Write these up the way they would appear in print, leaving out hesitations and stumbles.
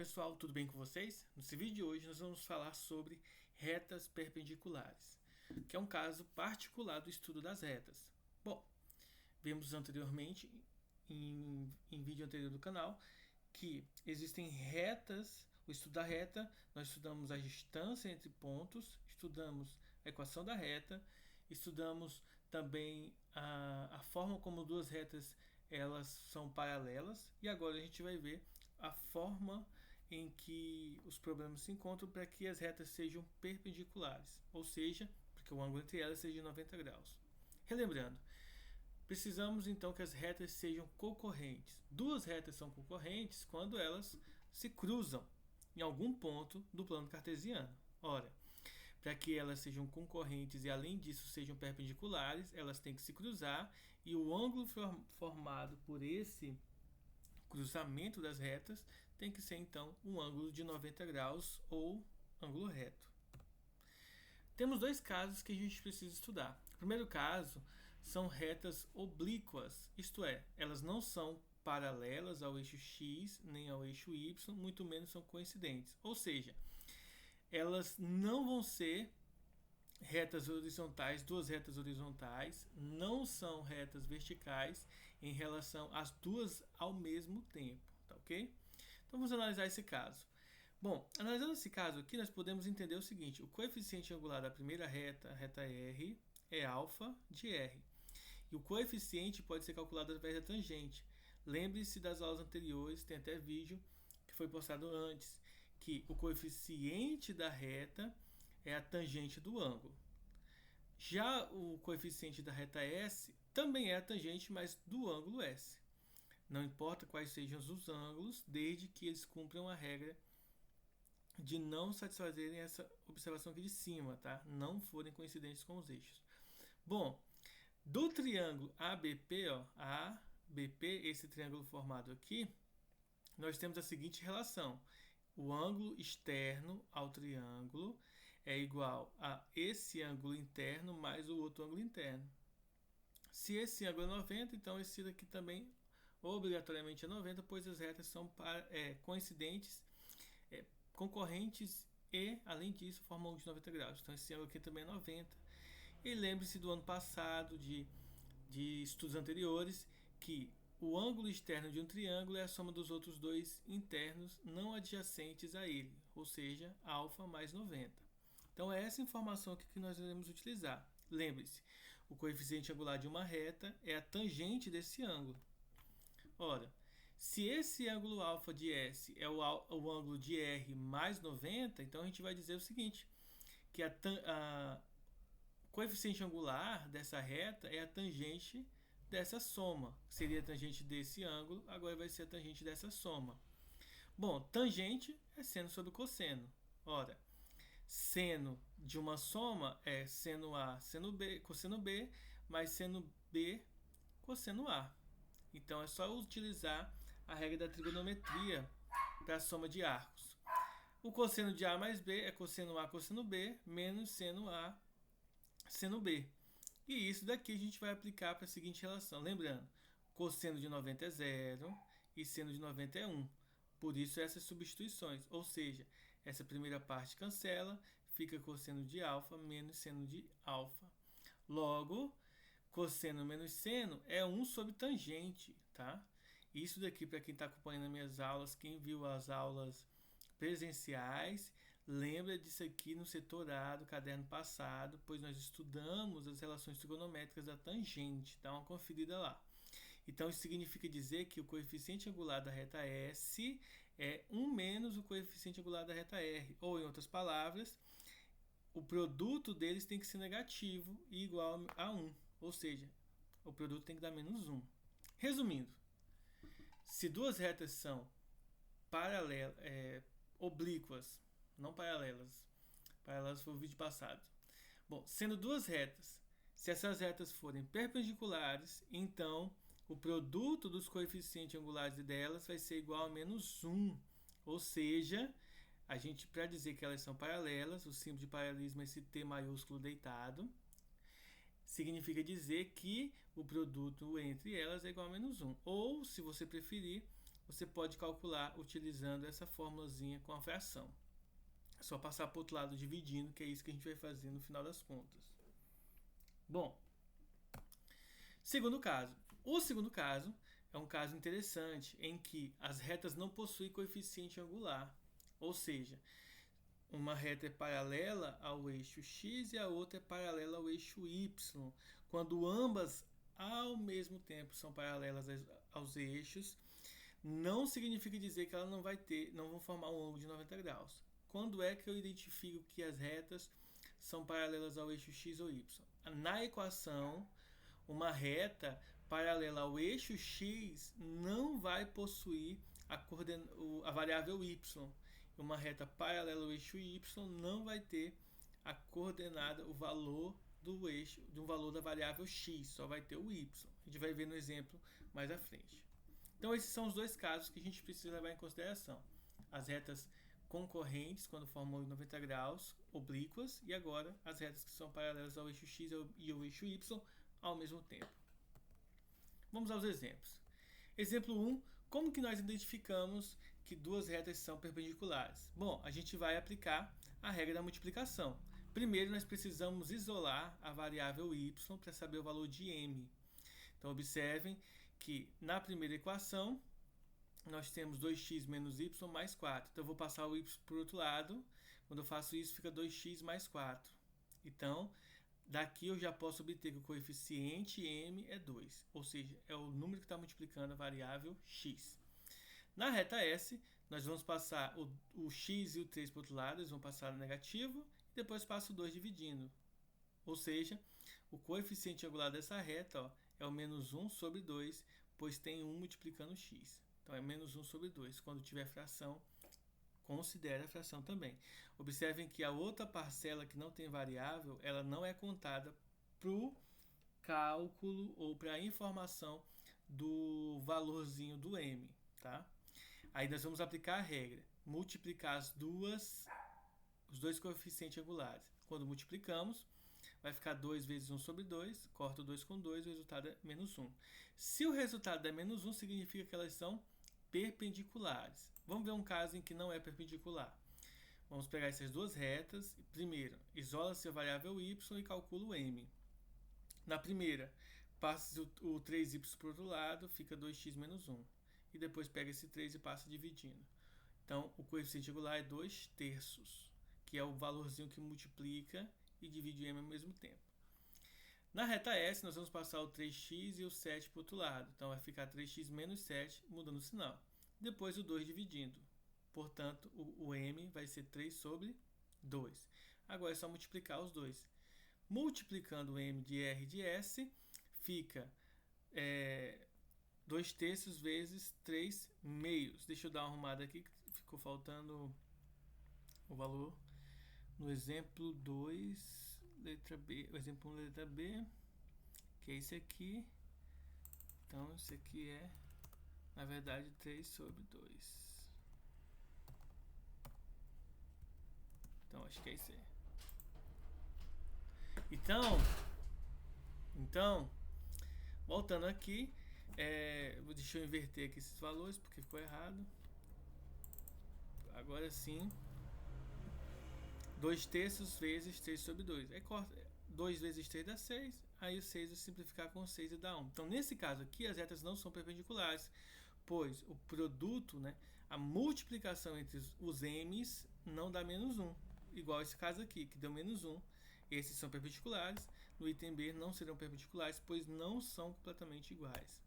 pessoal, tudo bem com vocês? Nesse vídeo de hoje nós vamos falar sobre retas perpendiculares, que é um caso particular do estudo das retas. Bom, vimos anteriormente, em vídeo anterior do canal, que existem retas, o estudo da reta, nós estudamos a distância entre pontos, estudamos a equação da reta, estudamos também a forma como duas retas elas são paralelas, e agora a gente vai ver a forma em que os problemas se encontram para que as retas sejam perpendiculares, ou seja, para que o ângulo entre elas seja de 90 graus. Relembrando, precisamos então que as retas sejam concorrentes. Duas retas são concorrentes quando elas se cruzam em algum ponto do plano cartesiano. Ora, para que elas sejam concorrentes e além disso sejam perpendiculares, elas têm que se cruzar e o ângulo formado por esse cruzamento das retas tem que ser então um ângulo de 90 graus ou ângulo reto. Temos dois casos que a gente precisa estudar. O primeiro caso são retas oblíquas, isto é, elas não são paralelas ao eixo x nem ao eixo y, muito menos são coincidentes. Ou seja, elas não vão ser retas horizontais, duas retas horizontais, não são retas verticais em relação às duas ao mesmo tempo, tá ok? Então vamos analisar esse caso. Bom, analisando esse caso aqui, nós podemos entender o seguinte: o coeficiente angular da primeira reta, a reta R, é alfa de R. E o coeficiente pode ser calculado através da tangente. Lembre-se das aulas anteriores, tem até vídeo que foi postado antes, que o coeficiente da reta é a tangente do ângulo. Já o coeficiente da reta S também é a tangente, mas do ângulo S. Não importa quais sejam os ângulos, desde que eles cumpram a regra de não satisfazerem essa observação aqui de cima, tá? Não forem coincidentes com os eixos. Bom, do triângulo ABP, esse triângulo formado aqui, nós temos a seguinte relação: o ângulo externo ao triângulo é igual a esse ângulo interno mais o outro ângulo interno. Se esse ângulo é 90, então esse daqui também obrigatoriamente é 90, pois as retas são coincidentes, concorrentes e, além disso, formam um ângulo de 90 graus. Então esse ângulo aqui também é 90. E lembre-se do ano passado, de estudos anteriores, que o ângulo externo de um triângulo é a soma dos outros dois internos não adjacentes a ele, ou seja, alfa mais 90. Então é essa informação aqui que nós iremos utilizar. Lembre-se, o coeficiente angular de uma reta é a tangente desse ângulo. Ora, se esse ângulo alfa de S é o ângulo de R mais 90, então a gente vai dizer o seguinte, que o coeficiente angular dessa reta é a tangente dessa soma. Seria a tangente desse ângulo, agora vai ser a tangente dessa soma. Bom, tangente é seno sobre cosseno. Ora, seno de uma soma é seno A, seno B, cosseno B, mais seno B, cosseno A. Então é só utilizar a regra da trigonometria para a soma de arcos. O cosseno de A mais B é cosseno A, cosseno B, menos seno A, seno B. E isso daqui a gente vai aplicar para a seguinte relação. Lembrando, cosseno de 90 é 0 e seno de 90 é 1. Por isso essas substituições. Ou seja, essa primeira parte cancela, fica cosseno de alfa menos seno de alfa. Logo, cosseno menos seno é 1 sobre tangente, tá? Isso daqui, para quem está acompanhando as minhas aulas, quem viu as aulas presenciais, lembra disso aqui no setor A do caderno passado, pois nós estudamos as relações trigonométricas da tangente. Dá uma conferida lá. Então isso significa dizer que o coeficiente angular da reta S é 1 menos o coeficiente angular da reta R. Ou, em outras palavras, o produto deles tem que ser negativo e igual a 1. Ou seja, o produto tem que dar menos 1. Resumindo, se duas retas são oblíquas, não paralelas. Paralelas foi o vídeo passado. Bom, sendo duas retas, se essas retas forem perpendiculares, então o produto dos coeficientes angulares delas vai ser igual a menos 1. Ou seja, a gente, para dizer que elas são paralelas, o símbolo de paralelismo é esse T maiúsculo deitado, significa dizer que o produto entre elas é igual a menos 1. Ou, se você preferir, você pode calcular utilizando essa formulazinha com a fração. É só passar para o outro lado dividindo, que é isso que a gente vai fazer no final das contas. Bom, segundo caso. O segundo caso é um caso interessante em que as retas não possuem coeficiente angular, ou seja, uma reta é paralela ao eixo x e a outra é paralela ao eixo y. Quando ambas ao mesmo tempo são paralelas aos eixos, não significa dizer que ela não vão formar um ângulo de 90 graus. Quando é que eu identifico que as retas são paralelas ao eixo x ou y? Na equação, uma reta paralela ao eixo x não vai possuir a variável y. Uma reta paralela ao eixo y não vai ter a coordenada, o valor do eixo, de um valor da variável x, só vai ter o y. A gente vai ver no exemplo mais à frente. Então esses são os dois casos que a gente precisa levar em consideração. As retas concorrentes, quando formam 90 graus, oblíquas, e agora as retas que são paralelas ao eixo x e ao eixo y ao mesmo tempo. Vamos aos exemplos. Exemplo 1. Como que nós identificamos que duas retas são perpendiculares? Bom, a gente vai aplicar a regra da multiplicação. Primeiro, nós precisamos isolar a variável y para saber o valor de m. Então, observem que na primeira equação, nós temos 2x menos y mais 4. Então, eu vou passar o y para o outro lado. Quando eu faço isso, fica 2x mais 4. Então, daqui eu já posso obter que o coeficiente m é 2, ou seja, é o número que está multiplicando a variável x. Na reta S, nós vamos passar o x e o 3 para o outro lado, eles vão passar no negativo, e depois passa o 2 dividindo. Ou seja, o coeficiente angular dessa reta é o menos 1 sobre 2, pois tem 1 multiplicando x. Então é menos 1 sobre 2. Quando tiver fração, considere a fração também. Observem que a outra parcela que não tem variável, ela não é contada para o cálculo ou para a informação do valorzinho do m, tá? Aí nós vamos aplicar a regra, multiplicar os dois coeficientes angulares. Quando multiplicamos, vai ficar 2 vezes 1 sobre 2, corta o 2 com 2, o resultado é menos 1. Se o resultado é menos 1, significa que elas são perpendiculares. Vamos ver um caso em que não é perpendicular. Vamos pegar essas duas retas. Primeiro, isola-se a variável y e calcula o m. Na primeira, passa o 3y para o outro lado, fica 2x menos 1. E depois pega esse 3 e passa dividindo. Então, o coeficiente angular é 2/3, que é o valorzinho que multiplica e divide o m ao mesmo tempo. Na reta S, nós vamos passar o 3x e o 7 para o outro lado. Então, vai ficar 3x menos 7, mudando o sinal. Depois o 2 dividindo. Portanto, o m vai ser 3 sobre 2. Agora é só multiplicar os dois. Multiplicando o m de r de s, fica 2/3 vezes 3 meios. Deixa eu dar uma arrumada aqui, que ficou faltando o valor. No exemplo 2, letra B, o exemplo 1, letra B, que é esse aqui. Então, esse aqui é, na verdade, 3 sobre 2. Então, acho que é isso aí. Então, voltando aqui, deixa eu inverter aqui esses valores, porque ficou errado. Agora sim. 2/3 vezes 3 sobre 2. Aí corta 2 vezes 3 dá 6. Aí o 6 vai simplificar com 6 e dá 1. Então, nesse caso aqui, as retas não são perpendiculares, pois o produto, a multiplicação entre os m's não dá menos 1. Igual esse caso aqui, que deu menos 1. Esses são perpendiculares. No item B não serão perpendiculares, pois não são completamente iguais.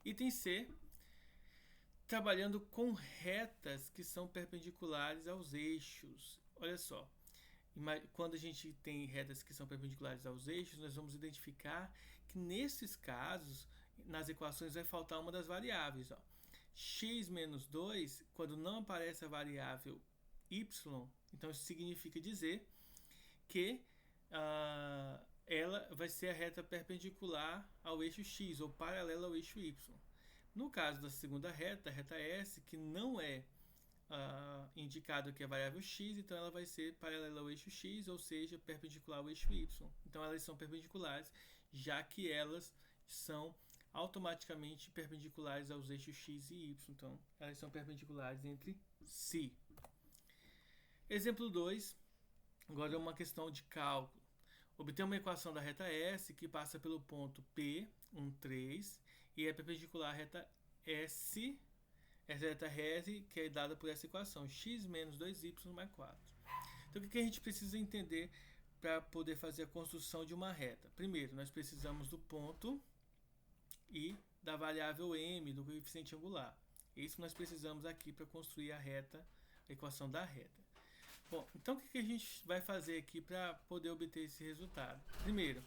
Item C, trabalhando com retas que são perpendiculares aos eixos. Olha só, quando a gente tem retas que são perpendiculares aos eixos, nós vamos identificar que nesses casos, nas equações vai faltar uma das variáveis. X menos 2, quando não aparece a variável y, então isso significa dizer que ela vai ser a reta perpendicular ao eixo x ou paralela ao eixo y. No caso da segunda reta, a reta S, que não é indicado que é a variável x, então ela vai ser paralela ao eixo x, ou seja, perpendicular ao eixo y. Então elas são perpendiculares, já que elas são automaticamente perpendiculares aos eixos x e y. Então, elas são perpendiculares entre si. Exemplo 2. Agora é uma questão de cálculo. Obter uma equação da reta S que passa pelo ponto P, 3, e é perpendicular à reta S, essa reta S que é dada por essa equação, x menos 2y mais 4. Então, o que a gente precisa entender para poder fazer a construção de uma reta? Primeiro, nós precisamos do ponto e da variável m, do coeficiente angular. Isso nós precisamos aqui para construir a reta, a equação da reta. Bom, então o que a gente vai fazer aqui para poder obter esse resultado? Primeiro,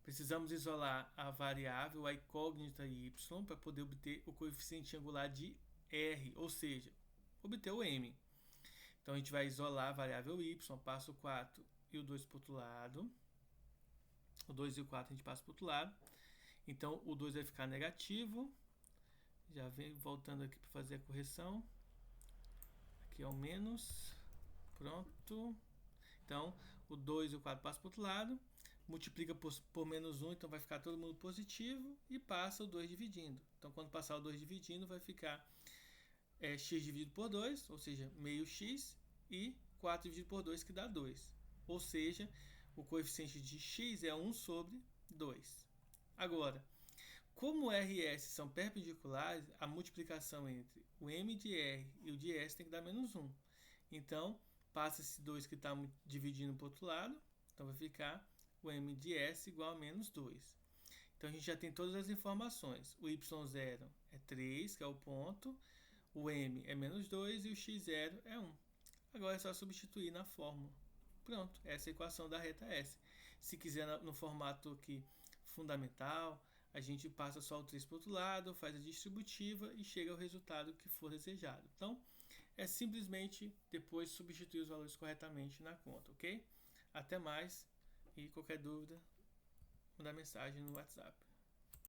precisamos isolar a variável, a incógnita y, para poder obter o coeficiente angular de r, ou seja, obter o m. Então a gente vai isolar a variável y, passa o 4 e o 2 para o outro lado. O 2 e o 4 a gente passa para o outro lado. Então o 2 vai ficar negativo. Já vem voltando aqui para fazer a correção. Aqui é o menos. Pronto. Então o 2 e o 4 passam para o outro lado. Multiplica por menos 1, então vai ficar todo mundo positivo. E passa o 2 dividindo. Então quando passar o 2 dividindo, vai ficar x dividido por 2, ou seja, meio x, e 4 dividido por 2, que dá 2. Ou seja, o coeficiente de x é 1 sobre 2. Agora, como R e S são perpendiculares, a multiplicação entre o m de R e o de S tem que dar menos 1. Então, passa esse 2 que está dividindo para o outro lado, então vai ficar o m de S igual a menos 2. Então, a gente já tem todas as informações. O y0 é 3, que é o ponto. O m é menos 2 e o x0 é 1. Agora é só substituir na fórmula. Pronto, essa é a equação da reta S. Se quiser no formato aqui fundamental, a gente passa só o 3 para o outro lado, faz a distributiva e chega ao resultado que for desejado. Então, é simplesmente depois substituir os valores corretamente na conta, ok? Até mais e qualquer dúvida, manda mensagem no WhatsApp.